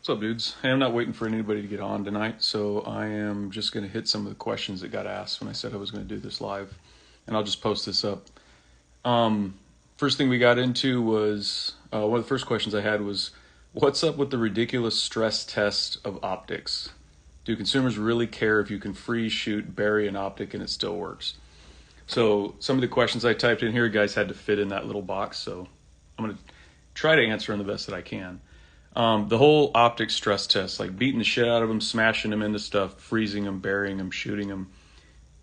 What's up, dudes? Hey, I'm not waiting for anybody to get on tonight, so I am just going to hit some of the questions that got asked when I said I was going to do this live, and I'll just post this up. First thing we got into was one of the first questions I had was, what's up with the ridiculous stress test of optics? Do consumers really care if you can freeze, shoot, bury an optic and it still works? So some of the questions I typed in here, guys, had to fit in that little box, so I'm going to try to answer them the best that I can. The whole optic stress test, like beating the shit out of them, smashing them into stuff, freezing them, burying them, shooting them.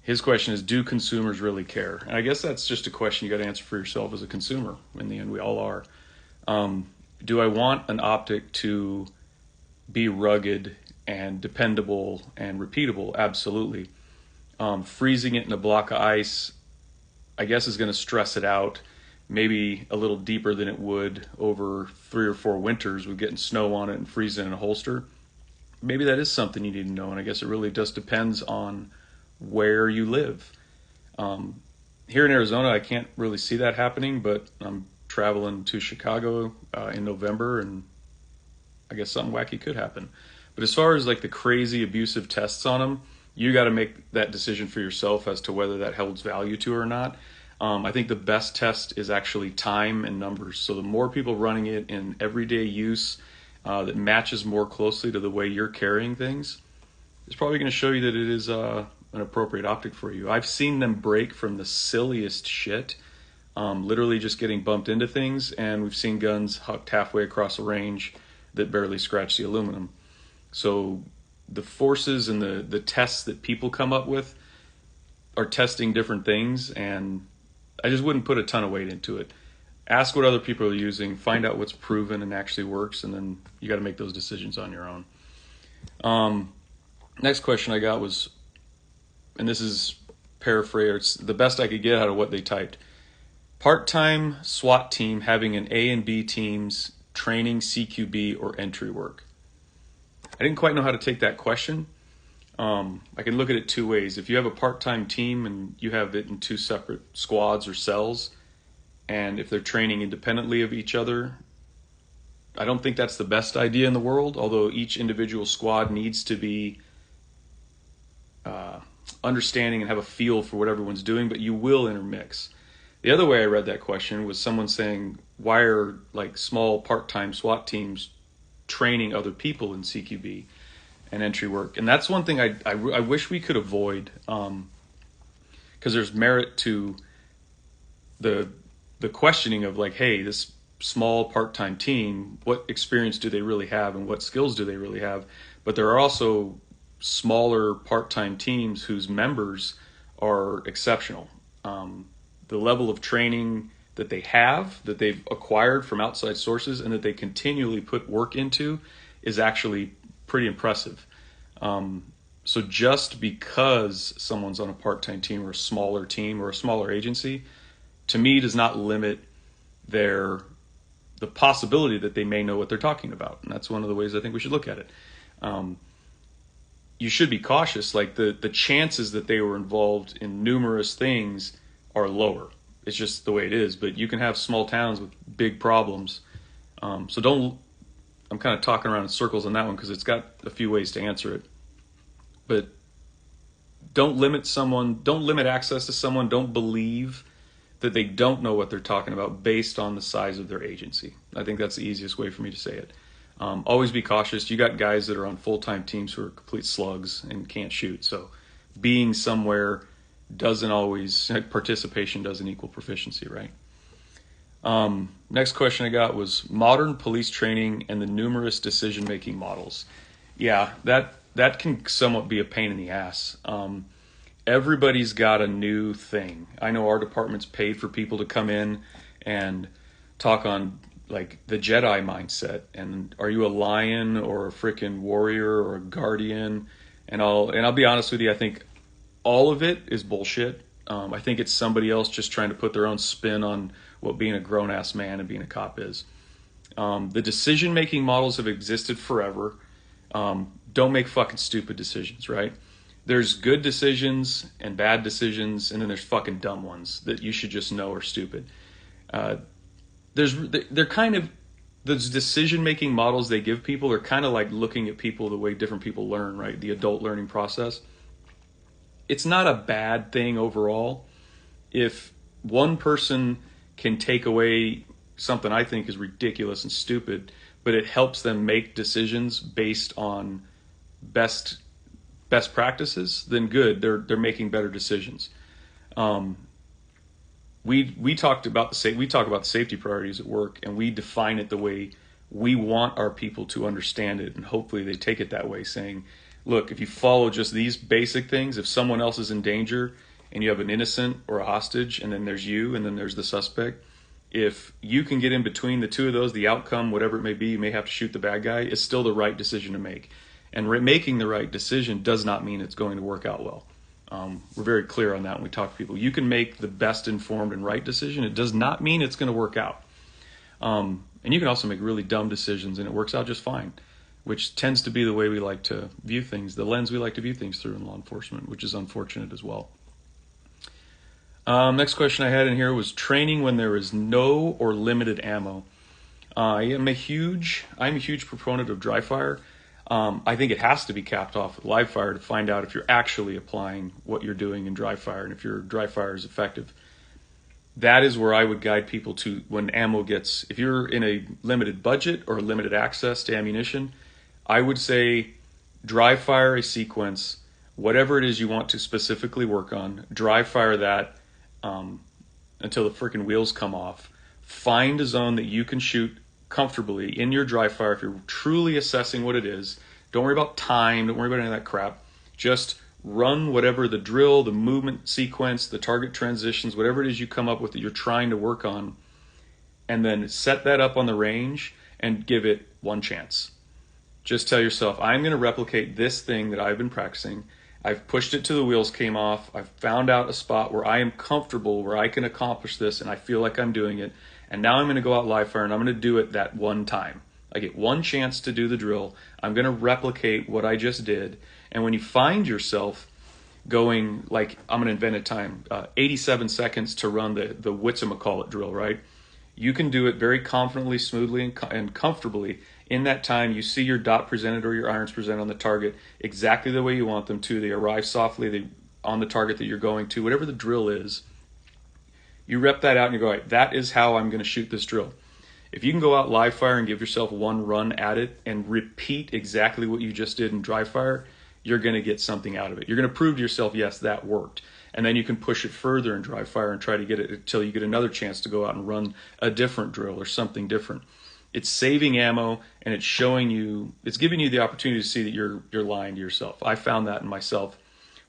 His question is, do consumers really care? And I guess that's just a question you got to answer for yourself as a consumer. In the end, we all are. Do I want an optic to be rugged and dependable and repeatable? Absolutely. Freezing it in a block of ice, I guess, is going to stress it out. Maybe a little deeper than it would over 3 or 4 winters with getting snow on it and freezing in a holster. Maybe that is something you need to know, and I guess it really just depends on where you live. Here in Arizona, I can't really see that happening, but I'm traveling to Chicago in November, and I guess something wacky could happen. But as far as like the crazy abusive tests on them, you got to make that decision for yourself as to whether that holds value to or not. I think the best test is actually time and numbers. So the more people running it in everyday use that matches more closely to the way you're carrying things, it's probably going to show you that it is an appropriate optic for you. I've seen them break from the silliest shit, literally just getting bumped into things, and we've seen guns hucked halfway across a range that barely scratch the aluminum. So the forces and the tests that people come up with are testing different things, and I just wouldn't put a ton of weight into it. Ask what other people are using, find out what's proven and actually works, and then you got to make those decisions on your own. Next question I got was, and this is paraphrased, the best I could get out of what they typed. Part-time SWAT team having an A and B teams training, CQB, or entry work. I didn't quite know how to take that question. I can look at it 2 ways. If you have a part-time team and you have it in 2 separate squads or cells, and if they're training independently of each other, I don't think that's the best idea in the world, although each individual squad needs to be understanding and have a feel for what everyone's doing, but you will intermix. The other way I read that question was someone saying, why are like small part-time SWAT teams training other people in CQB and entry work? And that's one thing I wish we could avoid, because there's merit to the questioning of like, hey, this small part-time team, what experience do they really have and what skills do they really have? But there are also smaller part-time teams whose members are exceptional. The level of training that they have, that they've acquired from outside sources and that they continually put work into is actually pretty impressive. So just because someone's on a part-time team or a smaller team or a smaller agency, to me does not limit the possibility that they may know what they're talking about. And that's one of the ways I think we should look at it. You should be cautious. Like the chances that they were involved in numerous things are lower. It's just the way it is. But you can have small towns with big problems. I'm kind of talking around in circles on that one because it's got a few ways to answer it. But don't limit access to someone. Don't believe that they don't know what they're talking about based on the size of their agency. I think that's the easiest way for me to say it. Always be cautious. You got guys that are on full-time teams who are complete slugs and can't shoot. So being somewhere participation doesn't equal proficiency, right? Next question I got was modern police training and the numerous decision-making models. Yeah, that can somewhat be a pain in the ass. Everybody's got a new thing. I know our department's paid for people to come in and talk on like the Jedi mindset, and are you a lion or a freaking warrior or a guardian? And I'll be honest with you, I think all of it is bullshit. I think it's somebody else just trying to put their own spin on what being a grown-ass man and being a cop is. The decision-making models have existed forever. Don't make fucking stupid decisions, right? There's good decisions and bad decisions, and then there's fucking dumb ones that you should just know are stupid. They're kind of those decision-making models they give people are kind of like looking at people the way different people learn, right? The adult learning process. It's not a bad thing overall if one person can take away something I think is ridiculous and stupid, but it helps them make decisions based on best practices, then good. They're making better decisions. We talk about the safety priorities at work, and we define it the way we want our people to understand it, and hopefully they take it that way, saying, look, if you follow just these basic things, if someone else is in danger and you have an innocent or a hostage, and then there's you, and then there's the suspect, if you can get in between the two of those, the outcome, whatever it may be, you may have to shoot the bad guy, is still the right decision to make. And making the right decision does not mean it's going to work out well. We're very clear on that when we talk to people. You can make the best informed and right decision. It does not mean it's going to work out. And you can also make really dumb decisions and it works out just fine, which tends to be the way we like to view things, the lens we like to view things through in law enforcement, which is unfortunate as well. Next question I had in here was training when there is no or limited ammo. I'm a huge proponent of dry fire. I think it has to be capped off with live fire to find out if you're actually applying what you're doing in dry fire and if your dry fire is effective. That is where I would guide people to when ammo gets, if you're in a limited budget or limited access to ammunition, I would say dry fire a sequence, whatever it is you want to specifically work on, dry fire that until the freaking wheels come off. Find a zone that you can shoot comfortably in your dry fire if you're truly assessing what it is. Don't worry about time, don't worry about any of that crap. Just run whatever the drill, the movement sequence, the target transitions, whatever it is you come up with that you're trying to work on, and then set that up on the range and give it one chance. Just tell yourself, I'm going to replicate this thing that I've been practicing. I've pushed it till the wheels came off. I've found out a spot where I am comfortable, where I can accomplish this, and I feel like I'm doing it. And now I'm going to go out live fire and I'm going to do it that one time. I get one chance to do the drill. I'm going to replicate what I just did. And when you find yourself going, like, I'm going to invent a time, 87 seconds to run the whatchamacallit drill, right? You can do it very confidently, smoothly, and comfortably. In that time, you see your dot presented or your irons presented on the target exactly the way you want them to. They arrive softly on the target that you're going to, whatever the drill is. You rep that out and you go, all right, that is how I'm going to shoot this drill. If you can go out live fire and give yourself one run at it and repeat exactly what you just did in dry fire, you're going to get something out of it. You're going to prove to yourself, yes, that worked. And then you can push it further in dry fire and try to get it until you get another chance to go out and run a different drill or something different. It's saving ammo and it's showing you, it's giving you the opportunity to see that you're lying to yourself. I found that in myself,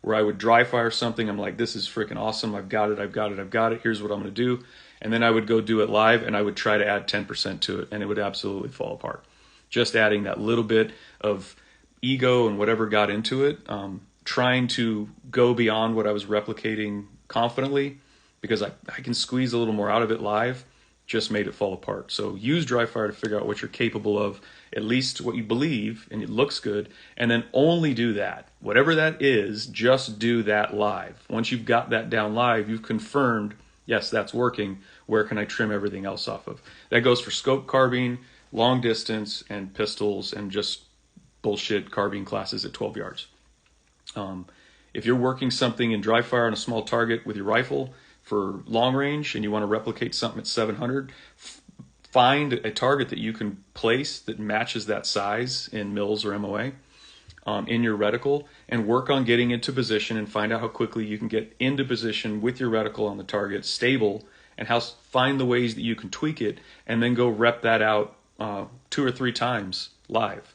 where I would dry fire something. I'm like, this is freaking awesome. I've got it. Here's what I'm going to do. And then I would go do it live and I would try to add 10% to it and it would absolutely fall apart. Just adding that little bit of ego and whatever got into it, trying to go beyond what I was replicating confidently because I can squeeze a little more out of it live, just made it fall apart. So use dry fire to figure out what you're capable of, at least what you believe, and it looks good, and then only do that. Whatever that is, just do that live. Once you've got that down live, you've confirmed, yes, that's working. Where can I trim everything else off of? That goes for scope carbine, long distance, and pistols, and just bullshit carbine classes at 12 yards. If you're working something in dry fire on a small target with your rifle for long range and you want to replicate something at 700, find a target that you can place that matches that size in mils or MOA in your reticle and work on getting into position and find out how quickly you can get into position with your reticle on the target stable and find the ways that you can tweak it and then go rep that out 2 or 3 times live.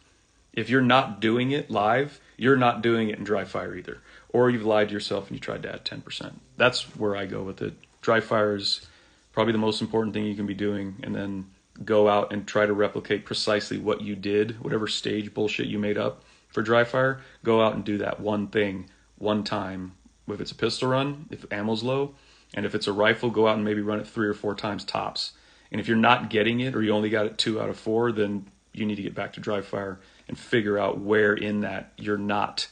If you're not doing it live, you're not doing it in dry fire either. Or you've lied to yourself and you tried to add 10%. That's where I go with it. Dry fire is probably the most important thing you can be doing, and then go out and try to replicate precisely what you did, whatever stage bullshit you made up for dry fire. Go out and do that one thing, one time. If it's a pistol run, if ammo's low, and if it's a rifle, go out and maybe run it 3 or 4 times tops. And if you're not getting it or you only got it 2 out of 4, then you need to get back to dry fire and figure out where in that you're not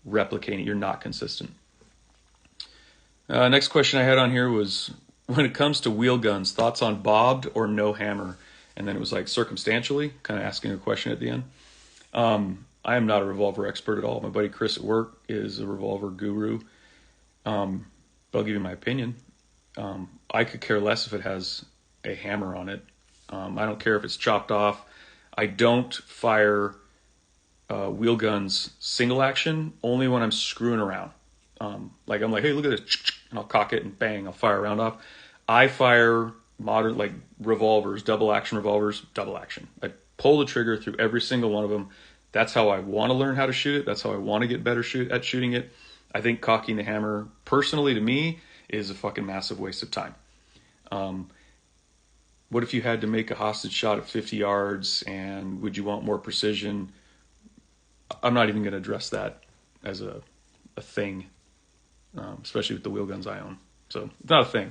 replicating, you're not consistent. Next question I had on here was, when it comes to wheel guns, thoughts on bobbed or no hammer? And then it was like circumstantially, kind of asking a question at the end. I am not a revolver expert at all. My buddy Chris at work is a revolver guru. But I'll give you my opinion. I could care less if it has a hammer on it. I don't care if it's chopped off. I don't fire wheel guns single action, only when I'm screwing around. Like I'm like, hey, look at this, and I'll cock it and bang, I'll fire a round off. I fire modern like revolvers, double action revolvers, double action. I pull the trigger through every single one of them. That's how I want to learn how to shoot it. That's how I want to get better at shooting it. I think cocking the hammer, personally to me, is a fucking massive waste of time. What if you had to make a hostage shot at 50 yards, and would you want more precision? I'm not even going to address that as a thing, especially with the wheel guns I own. So it's not a thing.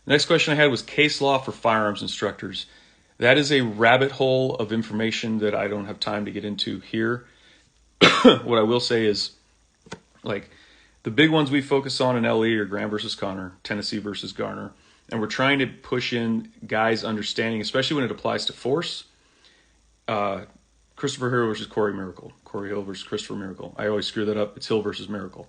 Next question I had was case law for firearms instructors. That is a rabbit hole of information that I don't have time to get into here. What I will say is, like, the big ones we focus on in LE are Graham versus Connor, Tennessee versus Garner. And we're trying to push in guys' understanding, especially when it applies to force. Christopher Hill versus Corey Miracle. Corey Hill versus Christopher Miracle. I always screw that up. It's Hill versus Miracle.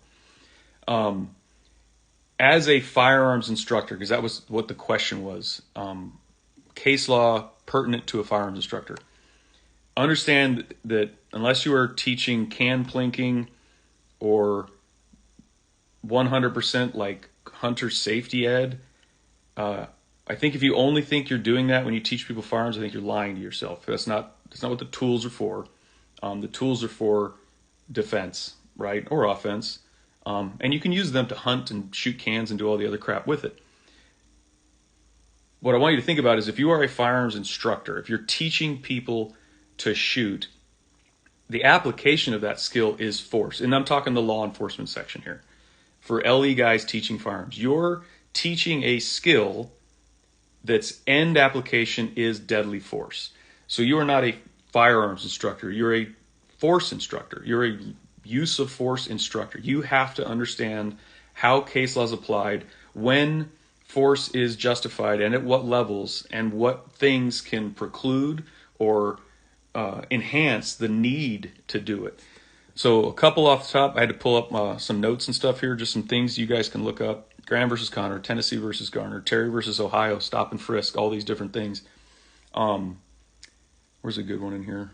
As a firearms instructor, because that was what the question was, case law pertinent to a firearms instructor. Understand that unless you are teaching can plinking or 100% like hunter safety ed, I think if you only think you're doing that when you teach people firearms, I think you're lying to yourself. That's not what the tools are for. The tools are for defense, right, or offense, and you can use them to hunt and shoot cans and do all the other crap with it. What I want you to think about is if you are a firearms instructor, if you're teaching people to shoot, the application of that skill is force. And I'm talking the law enforcement section here. For LE guys teaching firearms, you're teaching a skill that's end application is deadly force. So you are not a firearms instructor. You're a force instructor. You're a use of force instructor. You have to understand how case law is applied, when force is justified and at what levels, and what things can preclude or enhance the need to do it. So a couple off the top, I had to pull up some notes and stuff here, just some things you guys can look up. Graham versus Connor, Tennessee versus Garner, Terry versus Ohio, stop and frisk, all these different things. Where's a good one in here?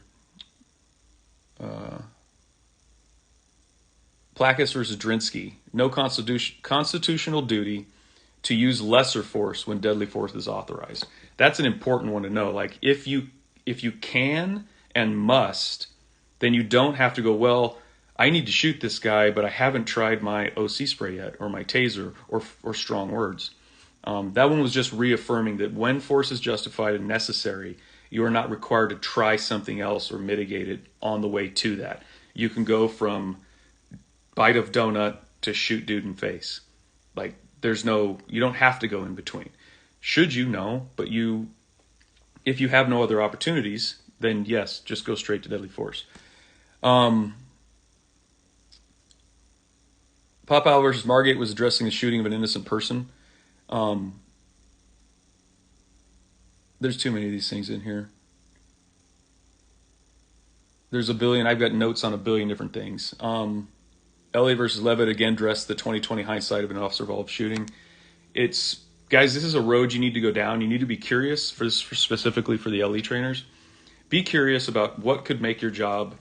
Placus versus Drinsky, no constitutional duty to use lesser force when deadly force is authorized. That's an important one to know. Like if you can and must, then you don't have to go, well, I need to shoot this guy, but I haven't tried my OC spray yet, or my taser, or strong words. That one was just reaffirming that when force is justified and necessary, you are not required to try something else or mitigate it on the way to that. You can go from bite of donut to shoot dude in face. Like you don't have to go in between. Should you? No, but if you have no other opportunities, then yes, just go straight to deadly force. Popeye versus Margate was addressing the shooting of an innocent person. There's too many of these things in here. There's a billion. I've got notes on a billion different things. LA versus Levitt again addressed the 20/20 hindsight of an officer-involved shooting. Guys, this is a road you need to go down. You need to be curious specifically for the LE trainers. Be curious about what could make your job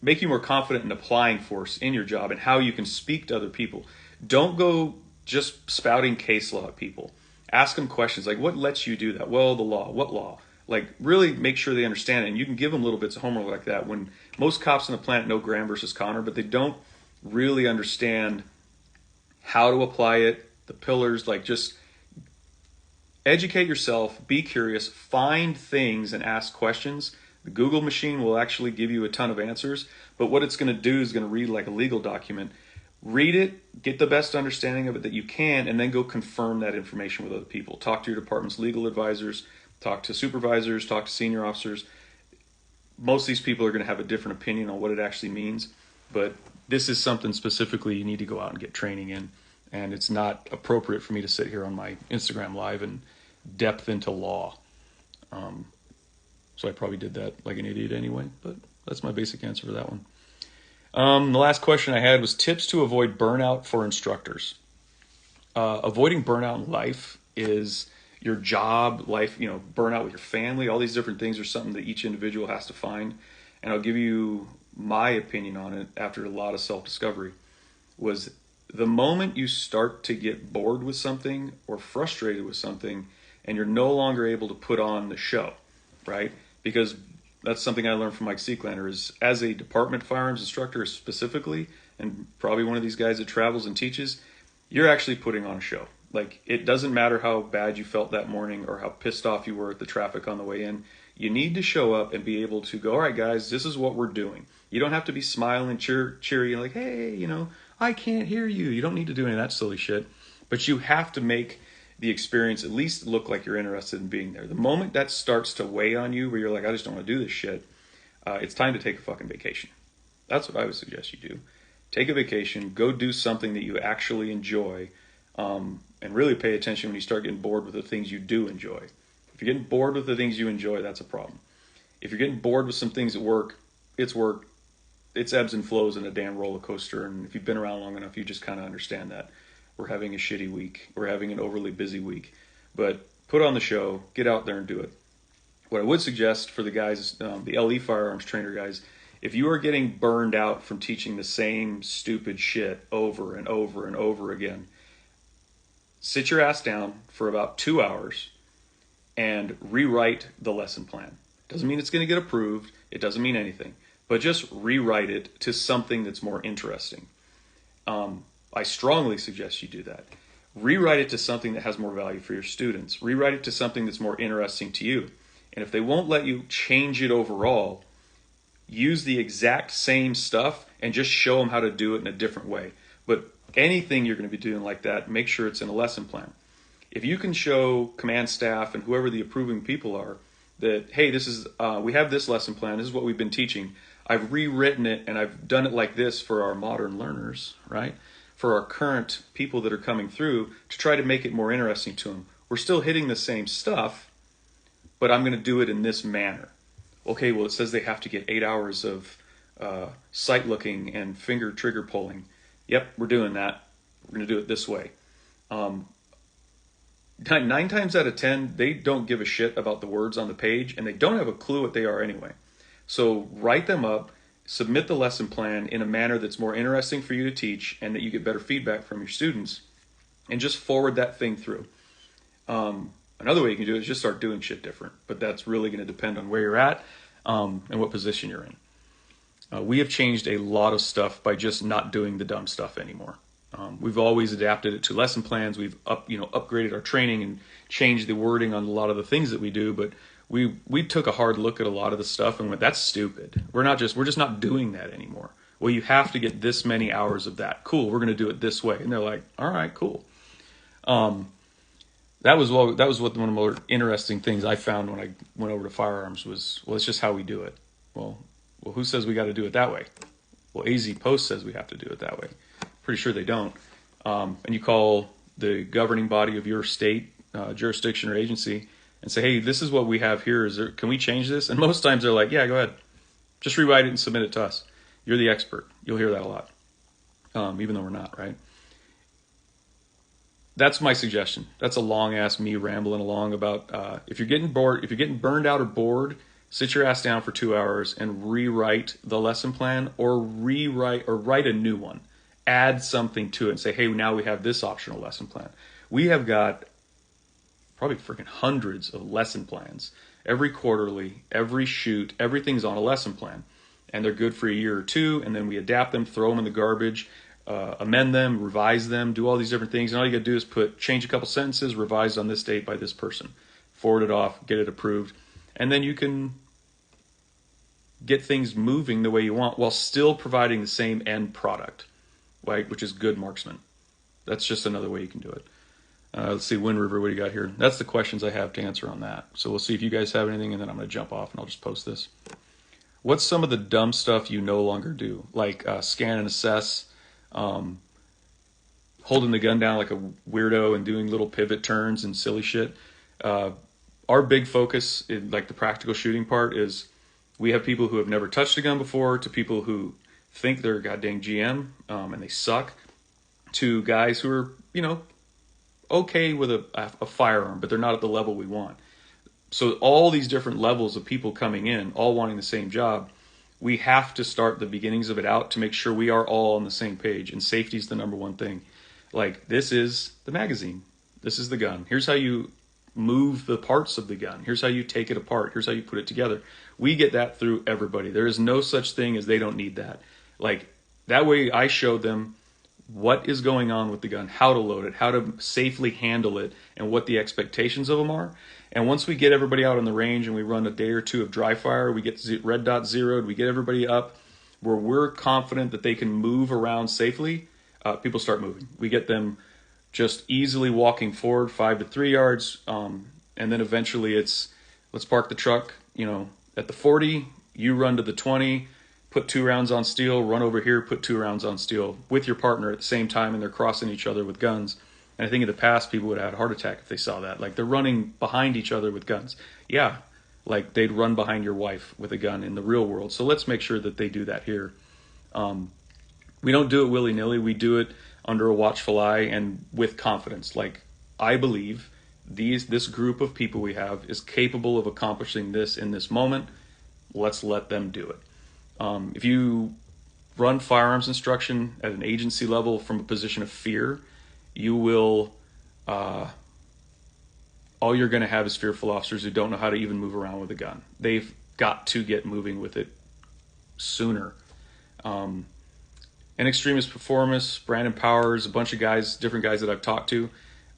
make you more confident in applying force in your job and how you can speak to other people. Don't go just spouting case law at people. Ask them questions like, what lets you do that? Well, the law. What law? Like, really make sure they understand it. And you can give them little bits of homework like that. When most cops on the planet know Graham versus Connor, but they don't really understand how to apply it, the pillars, like just educate yourself, be curious, find things and ask questions. The Google machine will actually give you a ton of answers, but what it's going to do is going to read like a legal document. Read it, get the best understanding of it that you can, and then go confirm that information with other people. Talk to your department's legal advisors, talk to supervisors, talk to senior officers. Most of these people are going to have a different opinion on what it actually means, but this is something specifically you need to go out and get training in. and it's not appropriate for me to sit here on my Instagram live and depth into law. So I probably did that like an idiot anyway, but that's my basic answer for that one. The last question I had was tips to avoid burnout for instructors. Avoiding burnout in life is your job, life, burnout with your family, all these different things are something that each individual has to find. And I'll give you my opinion on it after a lot of self-discovery. Was the moment you start to get bored with something or frustrated with something and you're no longer able to put on the show, right? Because that's something I learned from Mike Seeklander is as a department firearms instructor specifically, and probably one of these guys that travels and teaches, you're actually putting on a show. Like, it doesn't matter how bad you felt that morning or how pissed off you were at the traffic on the way in. You need to show up and be able to go, all right, guys, this is what we're doing. You don't have to be smiling, cheery, like, hey, I can't hear you. You don't need to do any of that silly shit. But you have to make the experience at least look like you're interested in being there. The moment that starts to weigh on you, where you're like, I just don't want to do this shit, it's time to take a fucking vacation. That's what I would suggest you do. Take a vacation, go do something that you actually enjoy, and really pay attention when you start getting bored with the things you do enjoy. If you're getting bored with the things you enjoy, that's a problem. If you're getting bored with some things at work, it's ebbs and flows in a damn roller coaster, and if you've been around long enough, you just kind of understand that. We're having a shitty week. We're having an overly busy week. But put on the show, get out there and do it. What I would suggest for the guys, the LE firearms trainer guys, if you are getting burned out from teaching the same stupid shit over and over and over again, sit your ass down for about 2 hours and rewrite the lesson plan. Doesn't mean it's going to get approved. It doesn't mean anything. But just rewrite it to something that's more interesting. I strongly suggest you do that. Rewrite it to something that has more value for your students. Rewrite it to something that's more interesting to you. And if they won't let you change it overall, use the exact same stuff and just show them how to do it in a different way. But anything you're going to be doing like that, make sure it's in a lesson plan. If you can show command staff and whoever the approving people are that, hey, this is we have this lesson plan, this is what we've been teaching, I've rewritten it and I've done it like this for our modern learners, right? For our current people that are coming through to try to make it more interesting to them. We're still hitting the same stuff, but I'm going to do it in this manner. Okay, well, it says they have to get 8 hours of sight looking and finger trigger pulling. Yep, we're doing that. We're going to do it this way. 9 times out of 10, they don't give a shit about the words on the page, and they don't have a clue what they are anyway. So write them up, submit the lesson plan in a manner that's more interesting for you to teach and that you get better feedback from your students, and just forward that thing through. Another way you can do it is just start doing shit different, but that's really going to depend on where you're at and what position you're in. We have changed a lot of stuff by just not doing the dumb stuff anymore. We've always adapted it to lesson plans. We've upgraded our training and changed the wording on a lot of the things that we do, but we took a hard look at a lot of the stuff and went, that's stupid. We're just not doing that anymore. Well, you have to get this many hours of that. Cool, we're going to do it this way. And they're like, all right, cool. That was one of the more interesting things I found when I went over to firearms was, well, it's just how we do it. Well, who says we got to do it that way? Well, AZ Post says we have to do it that way. Pretty sure they don't. And you call the governing body of your state, jurisdiction or agency, and say, hey, this is what we have here. Can we change this? And most times they're like, yeah, go ahead. Just rewrite it and submit it to us. You're the expert. You'll hear that a lot, even though we're not, right? That's my suggestion. That's a long ass me rambling along about if you're getting bored, if you're getting burned out or bored, sit your ass down for 2 hours and rewrite the lesson plan or write a new one. Add something to it and say, hey, now we have this optional lesson plan. We have got probably freaking hundreds of lesson plans. Every quarterly, every shoot, everything's on a lesson plan. And they're good for a year or two, and then we adapt them, throw them in the garbage, amend them, revise them, do all these different things. And all you got to do is change a couple sentences, revised on this date by this person. Forward it off, get it approved. And then you can get things moving the way you want while still providing the same end product, right? Which is good marksman. That's just another way you can do it. Let's see, Wind River, what do you got here? That's the questions I have to answer on that. So we'll see if you guys have anything, and then I'm going to jump off and I'll just post this. What's some of the dumb stuff you no longer do? Like scan and assess, holding the gun down like a weirdo and doing little pivot turns and silly shit. Our big focus in like the practical shooting part is we have people who have never touched a gun before, to people who think they're a goddamn GM and they suck, to guys who are, okay with a firearm, but they're not at the level we want. So all these different levels of people coming in, all wanting the same job, we have to start the beginnings of it out to make sure we are all on the same page. And safety is the number one thing. Like, this is the magazine. This is the gun. Here's how you move the parts of the gun. Here's how you take it apart. Here's how you put it together. We get that through everybody. There is no such thing as they don't need that. Like, that way I showed them what is going on with the gun, how to load it, how to safely handle it, and what the expectations of them are. And once we get everybody out on the range and we run a day or two of dry fire, we get red dot zeroed, we get everybody up where we're confident that they can move around safely, people start moving. We get them just easily walking forward 5 to 3 yards, and then eventually it's, let's park the truck, at the 40, you run to the 20, put 2 rounds on steel, run over here, put 2 rounds on steel with your partner at the same time, and they're crossing each other with guns. And I think in the past, people would have had a heart attack if they saw that. Like, they're running behind each other with guns. Yeah, like they'd run behind your wife with a gun in the real world. So let's make sure that they do that here. We don't do it willy-nilly. We do it under a watchful eye and with confidence. Like, I believe this group of people we have is capable of accomplishing this in this moment. Let's let them do it. If you run firearms instruction at an agency level from a position of fear, you will, all you're going to have is fearful officers who don't know how to even move around with a gun. They've got to get moving with it sooner. And Extremist Performance, Brandon Powers, a bunch of guys, different guys that I've talked to,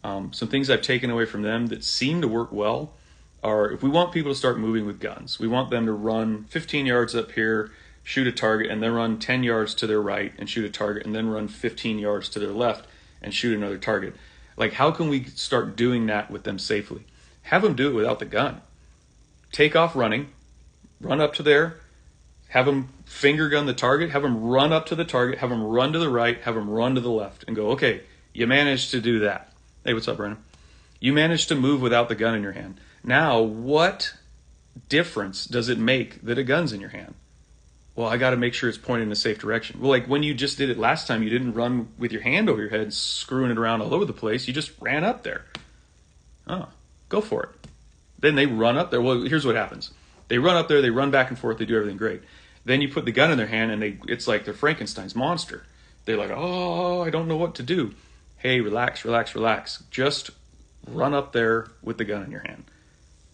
some things I've taken away from them that seem to work well are, if we want people to start moving with guns, we want them to run 15 yards up here, shoot a target, and then run 10 yards to their right and shoot a target, and then run 15 yards to their left and shoot another target. Like, how can we start doing that with them safely? Have them do it without the gun. Take off running, run up to there, have them finger gun the target, have them run up to the target, have them run to the right, have them run to the left, and go, okay, you managed to do that. Hey, what's up, Brandon? You managed to move without the gun in your hand. Now, what difference does it make that a gun's in your hand? Well, I got to make sure it's pointed in a safe direction. Well, like when you just did it last time, you didn't run with your hand over your head, screwing it around all over the place. You just ran up there. Oh, go for it. Then they run up there. Well, here's what happens. They run up there, they run back and forth, they do everything great. Then you put the gun in their hand, and it's like they're Frankenstein's monster. They're like, oh, I don't know what to do. Hey, relax, relax, relax. Just run up there with the gun in your hand.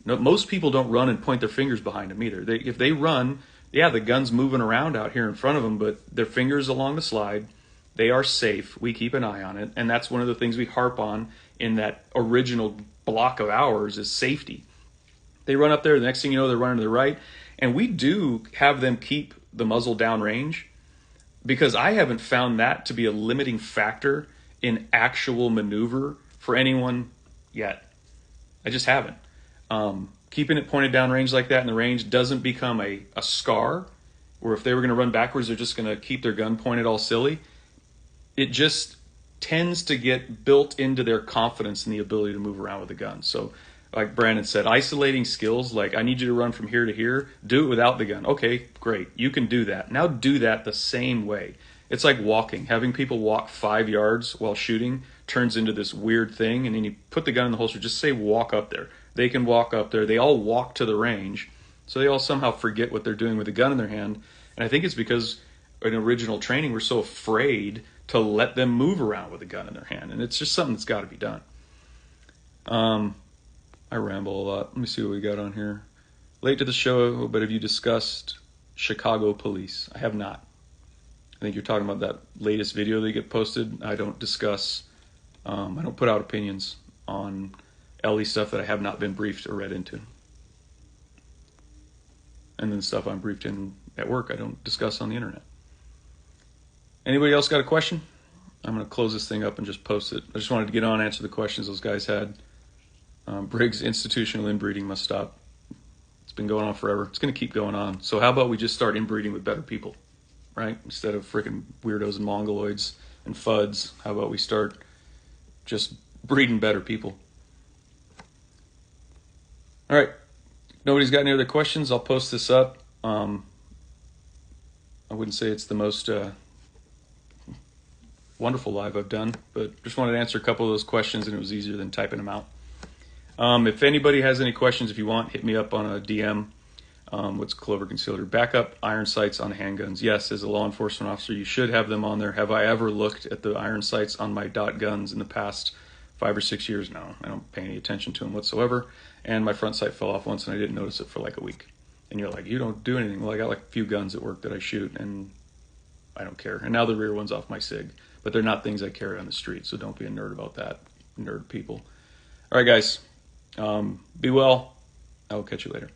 No, most people don't run and point their fingers behind them either. If they run, yeah, the gun's moving around out here in front of them, but their fingers along the slide, they are safe. We keep an eye on it. And that's one of the things we harp on in that original block of hours is safety. They run up there. The next thing you know, they're running to the right. And we do have them keep the muzzle down range, because I haven't found that to be a limiting factor in actual maneuver for anyone yet. I just haven't. Keeping it pointed down range like that in the range doesn't become a scar, where if they were going to run backwards, they're just going to keep their gun pointed all silly. It just tends to get built into their confidence and the ability to move around with a gun. So like Brandon said, isolating skills, like I need you to run from here to here, do it without the gun. Okay, great. You can do that. Now do that the same way. It's like walking. Having people walk 5 yards while shooting turns into this weird thing. And then you put the gun in the holster, just say walk up there. They can walk up there. They all walk to the range. So they all somehow forget what they're doing with a gun in their hand. And I think it's because in original training, we're so afraid to let them move around with a gun in their hand. And it's just something that's got to be done. I ramble a lot. Let me see what we got on here. Late to the show, but have you discussed Chicago police? I have not. I think you're talking about that latest video that get posted. I don't discuss, I don't put out opinions on LE stuff that I have not been briefed or read into. And then stuff I'm briefed in at work, I don't discuss on the internet. Anybody else got a question? I'm going to close this thing up and just post it. I just wanted to get on and answer the questions those guys had. Briggs, institutional inbreeding must stop. It's been going on forever. It's going to keep going on. So how about we just start inbreeding with better people, right? Instead of freaking weirdos and mongoloids and fuds, how about we start just breeding better people. All right. Nobody's got any other questions? I'll post this up. I wouldn't say it's the most wonderful live I've done, but just wanted to answer a couple of those questions, and it was easier than typing them out. If anybody has any questions, if you want, hit me up on a DM. What's Clover considered? Backup iron sights on handguns. Yes, as a law enforcement officer, you should have them on there. Have I ever looked at the iron sights on my dot guns in the past 5 or 6 years? No, I don't pay any attention to them whatsoever. And my front sight fell off once, and I didn't notice it for like a week. And you're like, you don't do anything. Well, I got like a few guns at work that I shoot, and I don't care. And now the rear one's off my SIG, but they're not things I carry on the street, so don't be a nerd about that, nerd people. All right, guys, be well. I will catch you later.